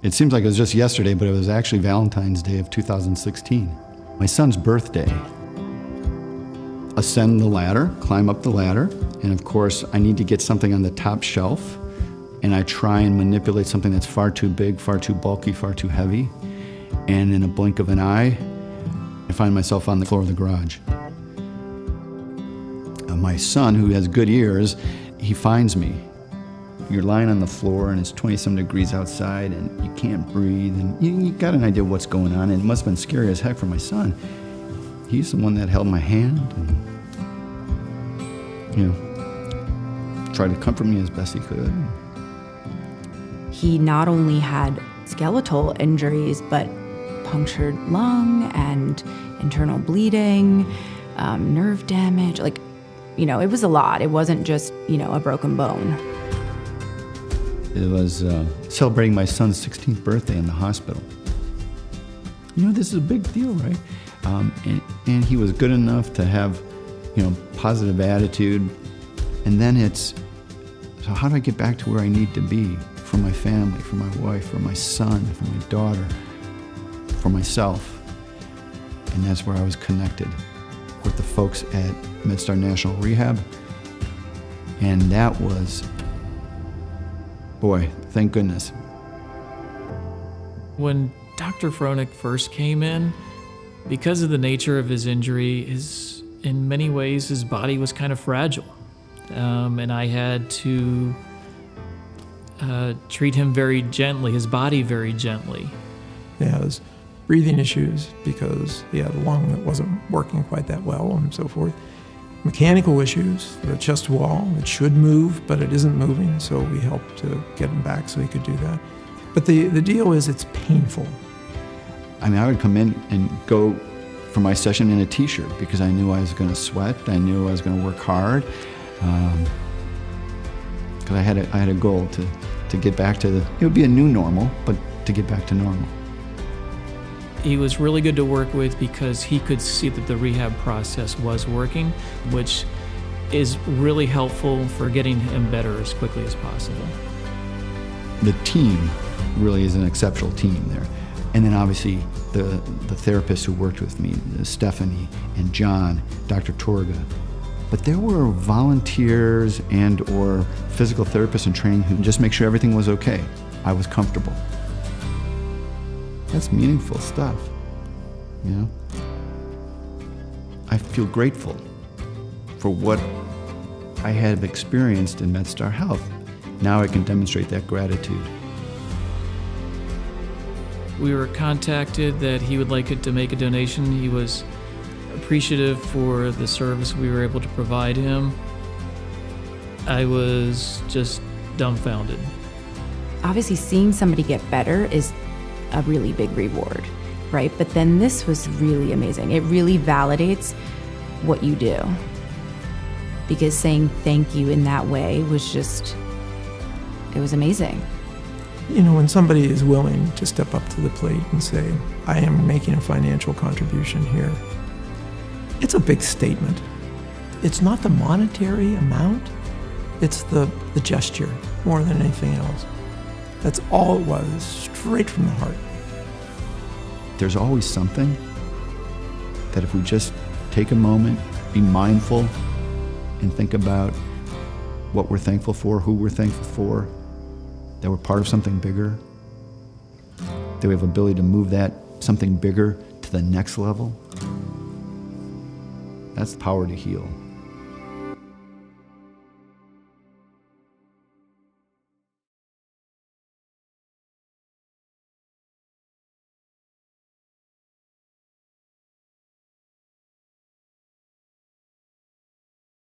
It seems like it was just yesterday, but it was actually Valentine's Day of 2016. My son's birthday. Ascend the ladder, climb up the ladder, and of course I need to get something on the top shelf, and I try and manipulate something that's far too big, far too bulky, far too heavy, and in a blink of an eye, I find myself on the floor of the garage. My son, who has good ears, he finds me. You're lying on the floor and it's 20-some degrees outside and you can't breathe, and you got an idea what's going on, and it must have been scary as heck for my son. He's the one that held my hand and, tried to comfort me as best he could. He not only had skeletal injuries, but punctured lung and internal bleeding, nerve damage. It was a lot. It wasn't just, a broken bone. It was celebrating my son's 16th birthday in the hospital. This is a big deal, right? And he was good enough to have, positive attitude. And then it's, so how do I get back to where I need to be for my family, for my wife, for my son, for my daughter, for myself? And that's where I was connected with the folks at MedStar National Rehab. And that was, boy, thank goodness. When Dr. Frohna first came in, because of the nature of his injury, in many ways his body was kind of fragile. And I had to treat him very gently, his body very gently. He has breathing issues because he had a lung that wasn't working quite that well and so forth. Mechanical issues, the chest wall, it should move, but it isn't moving, so we helped to get him back so he could do that. But the deal is it's painful. I would come in and go for my session in a t-shirt because I knew I was going to sweat, I knew I was going to work hard, because I had a goal to get back to it would be a new normal, but to get back to normal. He was really good to work with because he could see that the rehab process was working, which is really helpful for getting him better as quickly as possible. The team really is an exceptional team there. And then obviously the therapists who worked with me, Stephanie and John, Dr. Torga. But there were volunteers and or physical therapists in training who just make sure everything was okay. I was comfortable. That's meaningful stuff, I feel grateful for what I have experienced in MedStar Health. Now I can demonstrate that gratitude. We were contacted that he would like to make a donation. He was appreciative for the service we were able to provide him. I was just dumbfounded. Obviously, seeing somebody get better is a really big reward, right? But then this was really amazing. It really validates what you do. Because saying thank you in that way was just, it was amazing. When somebody is willing to step up to the plate and say, I am making a financial contribution here, it's a big statement. It's not the monetary amount, it's the gesture more than anything else. That's all it was, straight from the heart. There's always something that if we just take a moment, be mindful, and think about what we're thankful for, who we're thankful for, that we're part of something bigger, that we have the ability to move that something bigger to the next level. That's the power to heal.